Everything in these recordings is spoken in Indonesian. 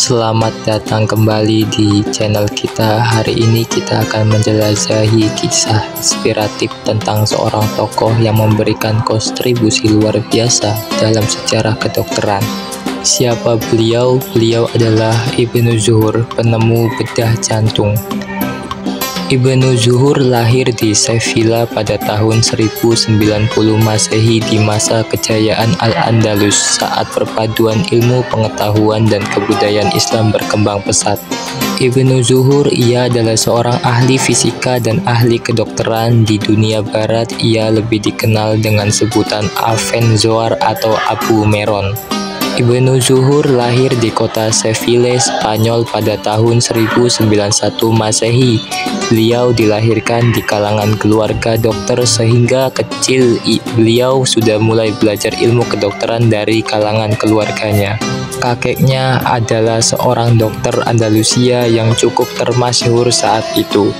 Selamat datang kembali di channel kita. Hari ini kita akan menjelajahi kisah inspiratif tentang seorang tokoh yang memberikan kontribusi luar biasa dalam sejarah kedokteran. Siapa beliau? Beliau adalah Ibnu Zuhur, penemu bedah jantung. Ibnu Zuhur lahir di Sevilla pada tahun 1090 Masehi di masa kejayaan Al-Andalus saat perpaduan ilmu pengetahuan dan kebudayaan Islam berkembang pesat. Ibnu Zuhur ia adalah seorang ahli fisika dan ahli kedokteran di dunia barat. Ia lebih dikenal dengan sebutan Avenzoar atau Abu Meron. Ibnu Zuhur lahir di kota Seville, Spanyol pada tahun 1091 Masehi. Beliau dilahirkan di kalangan keluarga dokter sehingga kecil beliau sudah mulai belajar ilmu kedokteran dari kalangan keluarganya. Kakeknya adalah seorang dokter Andalusia yang cukup termasyhur saat itu.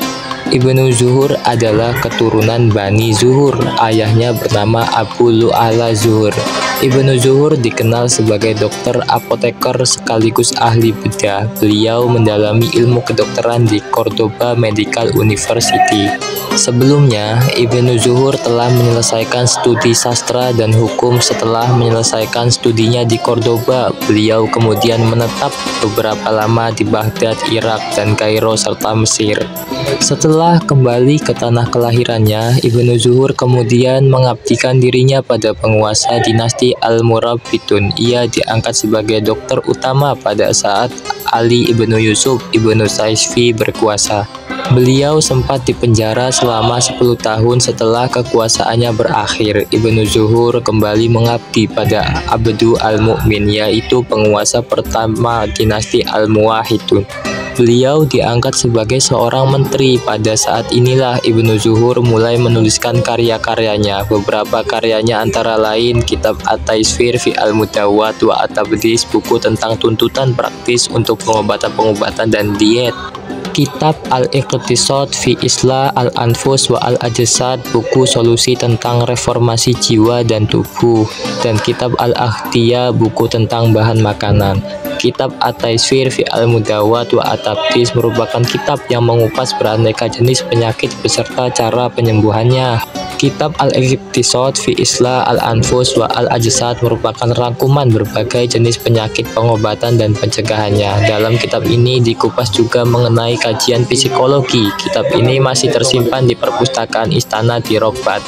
Ibnu Zuhur adalah keturunan Bani Zuhur. Ayahnya bernama Abu Lu'ala Zuhur. Ibnu Zuhur dikenal sebagai dokter apoteker sekaligus ahli bedah. Beliau mendalami ilmu kedokteran di Cordoba Medical University. Sebelumnya, Ibnu Zuhur telah menyelesaikan studi sastra dan hukum. Setelah menyelesaikan studinya di Cordoba, beliau kemudian menetap beberapa lama di Baghdad, Irak, dan Kairo, serta Mesir. Setelah kembali ke tanah kelahirannya, Ibnu Zuhur kemudian mengabdikan dirinya pada penguasa dinasti Al-Murabitun. Ia diangkat sebagai dokter utama pada saat Ali ibnu Yusuf ibnu Saisfi berkuasa. Beliau sempat dipenjara selama 10 tahun setelah kekuasaannya berakhir. Ibnu Zuhur kembali mengabdi pada Abdu al-Mu'min, yaitu penguasa pertama dinasti Al-Muwahhidun. Beliau diangkat sebagai seorang menteri. Pada saat inilah Ibnu Zuhur mulai menuliskan karya-karyanya. Beberapa karyanya antara lain kitab At-Taisfir fi al-Mudawwat wa At-Tabdis, buku tentang tuntutan praktis untuk pengobatan-pengobatan dan diet. Kitab Al-Iqtisad fi Islah Al-Anfus wa Al-Ajsad, buku solusi tentang reformasi jiwa dan tubuh. Dan kitab Al-Aghdiyah, buku tentang bahan makanan. Kitab At-Taisfir fi al-Mudawwat wa At-Tabdis merupakan kitab yang mengupas beraneka jenis penyakit beserta cara penyembuhannya. Kitab Al-Iqtisad fi Islah Al-Anfus wa Al-Ajsad merupakan rangkuman berbagai jenis penyakit, pengobatan, dan pencegahannya. Dalam kitab ini dikupas juga mengenai kajian psikologi. Kitab ini masih tersimpan di perpustakaan istana di Rokbat.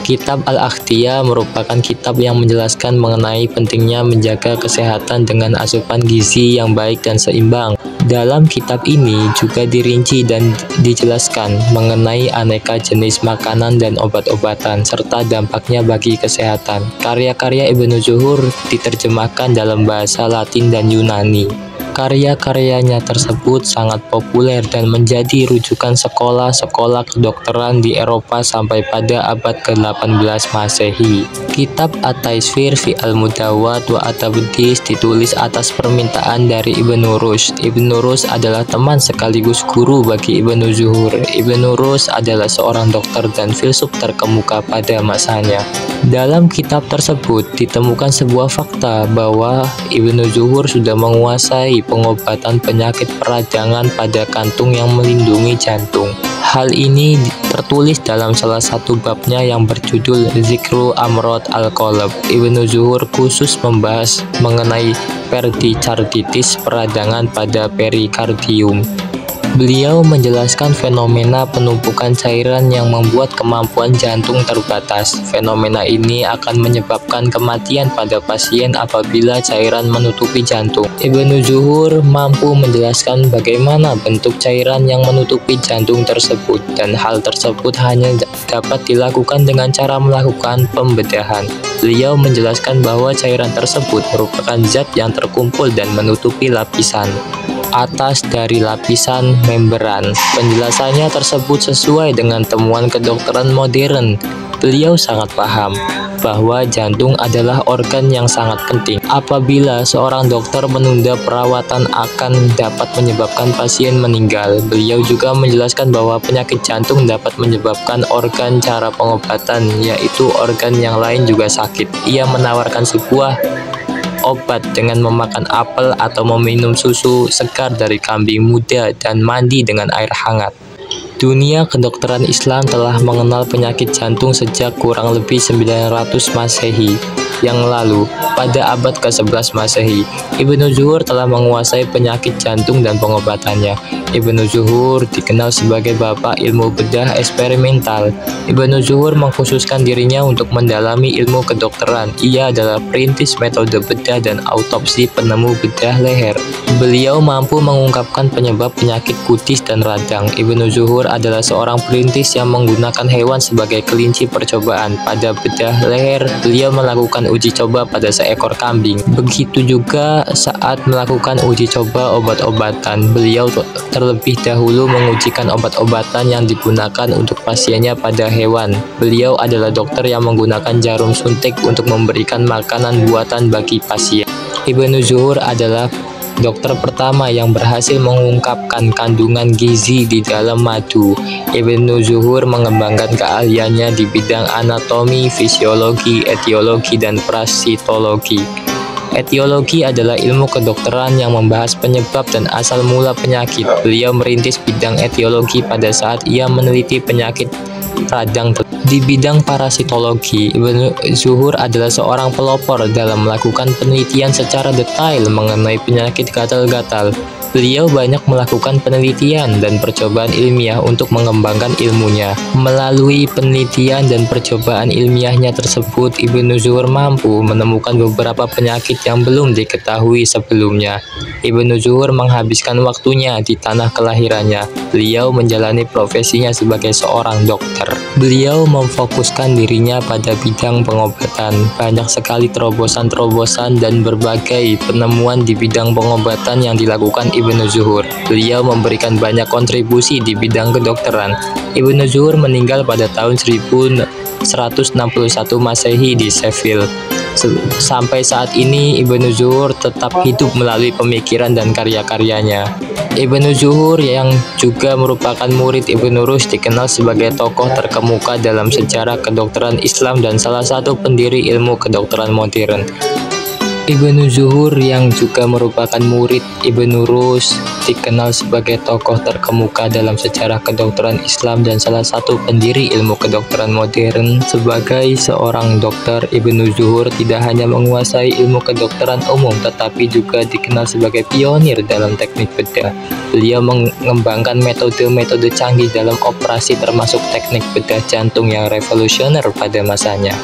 Kitab Al-Aghdiyah merupakan kitab yang menjelaskan mengenai pentingnya menjaga kesehatan dengan asupan gizi yang baik dan seimbang. Dalam kitab ini juga dirinci dan dijelaskan mengenai aneka jenis makanan dan obat-obatan, serta dampaknya bagi kesehatan. Karya-karya Ibnu Zuhur diterjemahkan dalam bahasa Latin dan Yunani. Karya-karyanya tersebut sangat populer dan menjadi rujukan sekolah-sekolah kedokteran di Eropa sampai pada abad ke-18 Masehi. Kitab At-Taisfir fi al-Mudawwat wa At-Tabdis ditulis atas permintaan dari Ibnu Rushd. Ibnu Rushd adalah teman sekaligus guru bagi Ibnu Zuhur. Ibnu Rushd adalah seorang dokter dan filsuf terkemuka pada masanya. Dalam kitab tersebut ditemukan sebuah fakta bahwa Ibnu Zuhur sudah menguasai pengobatan penyakit peradangan pada kantung yang melindungi jantung. Hal ini tertulis dalam salah satu babnya yang berjudul Zikru Amrod Al-Qalb. Ibnu Zuhur khusus membahas mengenai perikarditis, peradangan pada perikardium. Beliau menjelaskan fenomena penumpukan cairan yang membuat kemampuan jantung terbatas. Fenomena ini akan menyebabkan kematian pada pasien apabila cairan menutupi jantung. Ibnu Zuhur mampu menjelaskan bagaimana bentuk cairan yang menutupi jantung tersebut, dan hal tersebut hanya dapat dilakukan dengan cara melakukan pembedahan. Beliau menjelaskan bahwa cairan tersebut merupakan zat yang terkumpul dan menutupi lapisan atas dari lapisan membran. Penjelasannya tersebut sesuai dengan temuan kedokteran modern. Beliau sangat paham bahwa jantung adalah organ yang sangat penting. Apabila seorang dokter menunda perawatan akan dapat menyebabkan pasien meninggal. Beliau juga menjelaskan bahwa penyakit jantung dapat menyebabkan organ cara pengobatan, yaitu organ yang lain juga sakit. Ia menawarkan sebuah obat dengan memakan apel atau meminum susu segar dari kambing muda dan mandi dengan air hangat. Dunia kedokteran Islam telah mengenal penyakit jantung sejak kurang lebih 900 Masehi yang lalu. Pada abad ke-11 Masehi, Ibnu Zuhur telah menguasai penyakit jantung dan pengobatannya. Ibnu Zuhur dikenal sebagai bapak ilmu bedah eksperimental. Ibnu Zuhur mengkhususkan dirinya untuk mendalami ilmu kedokteran. Ia adalah perintis metode bedah dan autopsi, penemu bedah leher. Beliau mampu mengungkapkan penyebab penyakit kutis dan radang. Ibnu Zuhur adalah seorang perintis yang menggunakan hewan sebagai kelinci percobaan. Pada bedah leher, beliau melakukan uji coba pada seekor kambing. Begitu juga saat melakukan uji coba obat-obatan, beliau terlebih dahulu mengujikan obat-obatan yang digunakan untuk pasiennya pada hewan. Beliau adalah dokter yang menggunakan jarum suntik untuk memberikan makanan buatan bagi pasien. Ibnu Zuhur adalah dokter pertama yang berhasil mengungkapkan kandungan gizi di dalam madu. Ibnu Zuhur mengembangkan keahliannya di bidang anatomi, fisiologi, etiologi, dan parasitologi. Etiologi adalah ilmu kedokteran yang membahas penyebab dan asal mula penyakit. Beliau merintis bidang etiologi pada saat ia meneliti penyakit radang. Di bidang parasitologi, Ibnu Zuhur adalah seorang pelopor dalam melakukan penelitian secara detail mengenai penyakit gatal-gatal. Beliau banyak melakukan penelitian dan percobaan ilmiah untuk mengembangkan ilmunya. Melalui penelitian dan percobaan ilmiahnya tersebut, Ibnu Zuhur mampu menemukan beberapa penyakit yang belum diketahui sebelumnya. Ibnu Zuhur menghabiskan waktunya di tanah kelahirannya. Beliau menjalani profesinya sebagai seorang dokter. Beliau memfokuskan dirinya pada bidang pengobatan. Banyak sekali terobosan-terobosan dan berbagai penemuan di bidang pengobatan yang dilakukan Ibnu Zuhur. Beliau memberikan banyak kontribusi di bidang kedokteran. Ibnu Zuhur meninggal pada tahun 1161 Masehi di Sheffield. Sampai saat ini, Ibnu Zuhur tetap hidup melalui pemikiran dan karya-karyanya. Ibnu Zuhur yang juga merupakan murid Ibnu Rushd dikenal sebagai tokoh terkemuka dalam sejarah kedokteran Islam dan salah satu pendiri ilmu kedokteran modern. Ibnu Zuhur yang juga merupakan murid Ibnu Rushd dikenal sebagai tokoh terkemuka dalam sejarah kedokteran Islam dan salah satu pendiri ilmu kedokteran modern. Sebagai seorang dokter, Ibnu Zuhur tidak hanya menguasai ilmu kedokteran umum tetapi juga dikenal sebagai pionir dalam teknik bedah. Beliau mengembangkan metode-metode canggih dalam operasi termasuk teknik bedah jantung yang revolusioner pada masanya.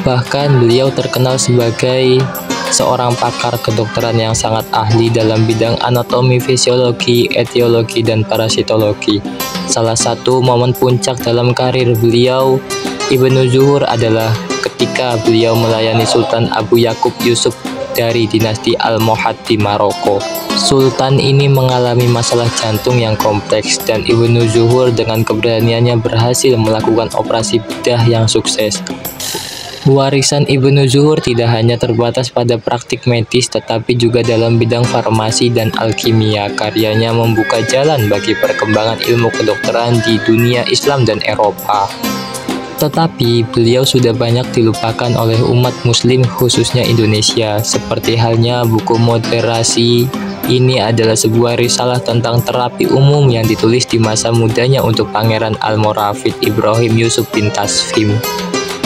Bahkan beliau terkenal sebagai seorang pakar kedokteran yang sangat ahli dalam bidang anatomi, fisiologi, etiologi, dan parasitologi. Salah satu momen puncak dalam karir beliau, Ibnu Zuhur, adalah ketika beliau melayani Sultan Abu Yakub Yusuf dari dinasti Almohad di Maroko. Sultan ini mengalami masalah jantung yang kompleks dan Ibnu Zuhur dengan keberaniannya berhasil melakukan operasi bedah yang sukses. Warisan Ibnu Zuhur tidak hanya terbatas pada praktik medis tetapi juga dalam bidang farmasi dan alkimia. Karyanya membuka jalan bagi perkembangan ilmu kedokteran di dunia Islam dan Eropa. Tetapi beliau sudah banyak dilupakan oleh umat muslim khususnya Indonesia. Seperti halnya buku Moderasi, ini adalah sebuah risalah tentang terapi umum yang ditulis di masa mudanya untuk Pangeran Almoravid Ibrahim Yusuf bin Tasfim.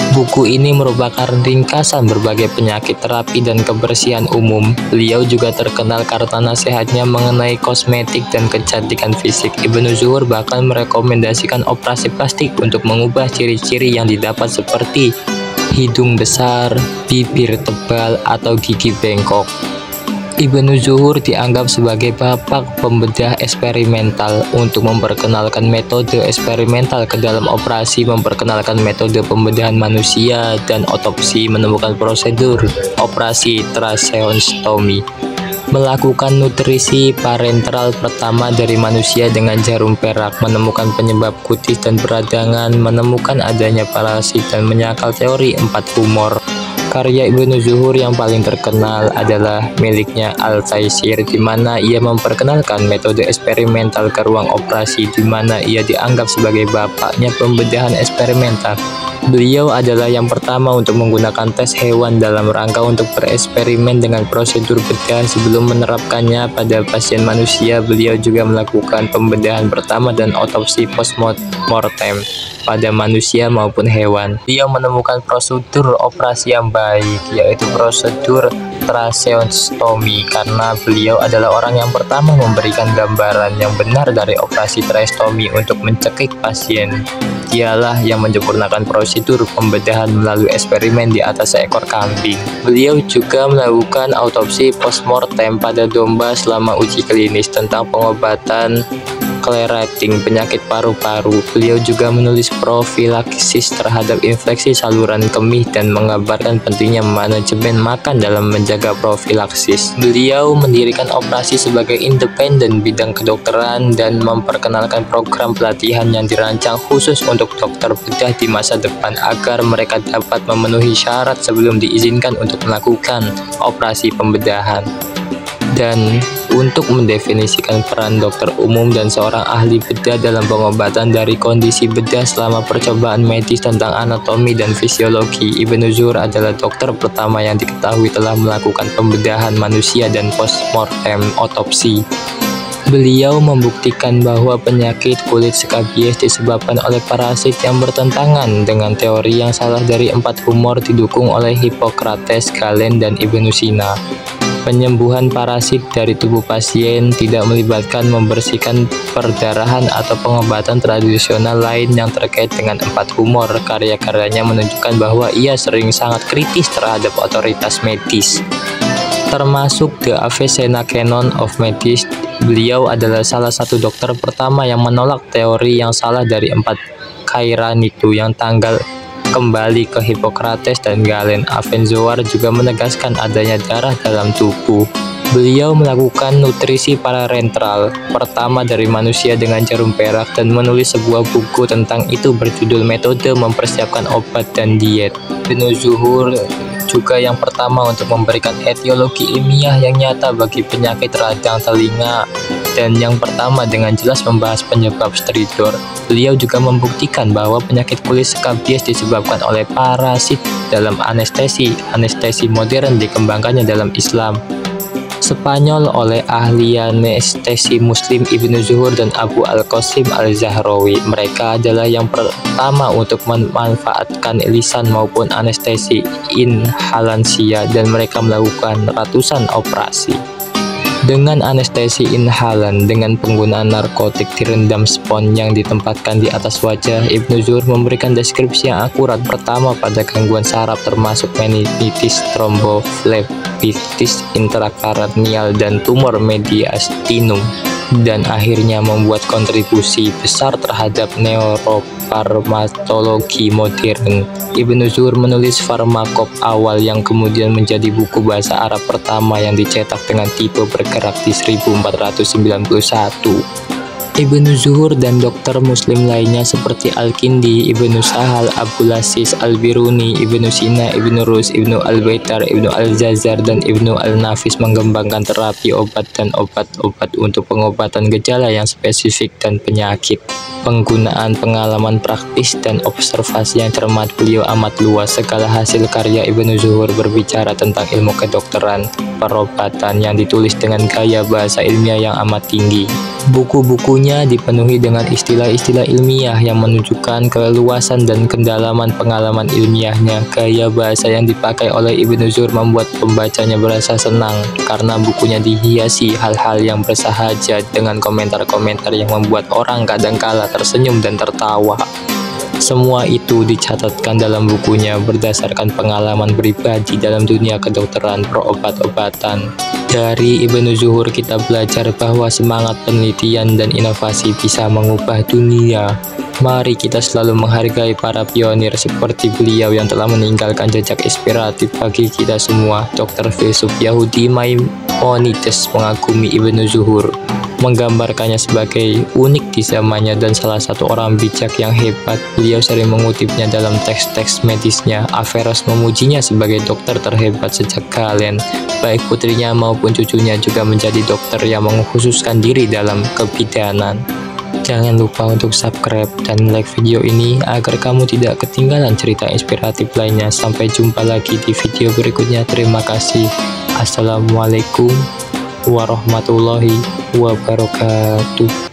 Buku ini merupakan ringkasan berbagai penyakit, terapi, dan kebersihan umum. Beliau juga terkenal karena nasihatnya mengenai kosmetik dan kecantikan fisik. Ibnu Zuhur bahkan merekomendasikan operasi plastik untuk mengubah ciri-ciri yang didapat seperti hidung besar, bibir tebal, atau gigi bengkok. Ibnu Zuhur dianggap sebagai bapak pembedah eksperimental untuk memperkenalkan metode eksperimental ke dalam operasi, memperkenalkan metode pembedahan manusia, dan otopsi, menemukan prosedur operasi tracheostomy, melakukan nutrisi parenteral pertama dari manusia dengan jarum perak, menemukan penyebab kutis dan peradangan, menemukan adanya parasit, dan menyangkal teori 4 tumor. Karya Ibnu Zuhur yang paling terkenal adalah miliknya Al-Taisir, di mana ia memperkenalkan metode eksperimental ke ruang operasi, di mana ia dianggap sebagai bapaknya pembedahan eksperimental. Beliau adalah yang pertama untuk menggunakan tes hewan dalam rangka untuk bereksperimen dengan prosedur bedah sebelum menerapkannya pada pasien manusia. Beliau juga melakukan pembedahan pertama dan otopsi postmortem pada manusia maupun hewan. Beliau menemukan prosedur operasi yang baik, yaitu prosedur tracheostomy, karena beliau adalah orang yang pertama memberikan gambaran yang benar dari operasi tracheostomy untuk mencekik pasien. Dialah yang menyempurnakan prosedur pembedahan melalui eksperimen di atas seekor kambing. Beliau juga melakukan autopsi postmortem pada domba selama uji klinis tentang pengobatan sclerotic penyakit paru-paru. Beliau juga menulis profilaksis terhadap infeksi saluran kemih dan mengabarkan pentingnya manajemen makan dalam menjaga profilaksis. Beliau mendirikan operasi sebagai independen bidang kedokteran dan memperkenalkan program pelatihan yang dirancang khusus untuk dokter bedah di masa depan agar mereka dapat memenuhi syarat sebelum diizinkan untuk melakukan operasi pembedahan. Dan untuk mendefinisikan peran dokter umum dan seorang ahli bedah dalam pengobatan dari kondisi bedah selama percobaan medis tentang anatomi dan fisiologi, Ibnu Zuhur adalah dokter pertama yang diketahui telah melakukan pembedahan manusia dan postmortem otopsi. Beliau membuktikan bahwa penyakit kulit skabies disebabkan oleh parasit yang bertentangan dengan teori yang salah dari 4 humor didukung oleh Hippocrates, Galen, dan Ibnu Sina. Penyembuhan parasit dari tubuh pasien tidak melibatkan membersihkan perdarahan atau pengobatan tradisional lain yang terkait dengan 4 humor. Karya-karyanya menunjukkan bahwa ia sering sangat kritis terhadap otoritas medis, termasuk The Avicenna Canon of Medicine. Beliau adalah salah satu dokter pertama yang menolak teori yang salah dari 4 cairan itu yang tanggal kembali ke Hippocrates dan Galen. Avenzoar juga menegaskan adanya darah dalam tubuh. Beliau melakukan nutrisi parenteral pertama dari manusia dengan jarum perak dan menulis sebuah buku tentang itu berjudul Metode Mempersiapkan Obat dan Diet. Ibnu Zuhur juga yang pertama untuk memberikan etiologi ilmiah yang nyata bagi penyakit radang telinga dan yang pertama dengan jelas membahas penyebab stridor. Beliau juga membuktikan bahwa penyakit kulit skabies disebabkan oleh parasit dalam anestesi. Anestesi modern dikembangkannya dalam Islam Spanyol oleh ahli anestesi Muslim Ibnu Zuhur dan Abu Al-Qasim Al-Zahrawi. Mereka adalah yang pertama untuk memanfaatkan lisan maupun anestesi inhalansia dan mereka melakukan ratusan operasi dengan anestesi inhalan dengan penggunaan narkotik direndam spons yang ditempatkan di atas wajah. Ibnu Zuhur memberikan deskripsi yang akurat pertama pada gangguan saraf termasuk meningitis, tromboflebitis intrakranial dan tumor mediastinum, dan akhirnya membuat kontribusi besar terhadap neurofarmakologi modern. Ibnu Zuhur menulis Farmakop awal yang kemudian menjadi buku bahasa Arab pertama yang dicetak dengan tipe bergerak di 1491. Ibnu Zuhur dan dokter muslim lainnya seperti Al-Kindi, Ibnu Sahal, Abul Aziz Al-Biruni, Ibnu Sina, Ibnu Rus, Ibnu Al-Baitar, Ibnu Al-Jazar, dan Ibnu Al-Nafis mengembangkan terapi obat dan obat-obat untuk pengobatan gejala yang spesifik dan penyakit. Penggunaan pengalaman praktis dan observasi yang cermat beliau amat luas. Segala hasil karya Ibnu Zuhur berbicara tentang ilmu kedokteran perobatan yang ditulis dengan gaya bahasa ilmiah yang amat tinggi. Buku-bukunya dipenuhi dengan istilah-istilah ilmiah yang menunjukkan keluasan dan kedalaman pengalaman ilmiahnya. Gaya bahasa yang dipakai oleh Ibnu Zuhur membuat pembacanya berasa senang karena bukunya dihiasi hal-hal yang bersahaja dengan komentar-komentar yang membuat orang kadangkala tersenyum dan tertawa. Semua itu dicatatkan dalam bukunya berdasarkan pengalaman pribadi dalam dunia kedokteran perobat-obatan. Dari Ibnu Zuhur kita belajar bahwa semangat penelitian dan inovasi bisa mengubah dunia. Mari kita selalu menghargai para pionir seperti beliau yang telah meninggalkan jejak inspiratif bagi kita semua. Dr. filsuf Yahudi Maimonides mengagumi Ibnu Zuhur, menggambarkannya sebagai unik di zamannya dan salah satu orang bijak yang hebat. Beliau sering mengutipnya dalam teks-teks medisnya. Averroes memujinya sebagai dokter terhebat sejak Galen. Baik putrinya maupun cucunya juga menjadi dokter yang mengkhususkan diri dalam kebidanan. Jangan lupa untuk subscribe dan like video ini agar kamu tidak ketinggalan cerita inspiratif lainnya. Sampai jumpa lagi di video berikutnya. Terima kasih. Assalamualaikum warahmatullahi wabarakatuh.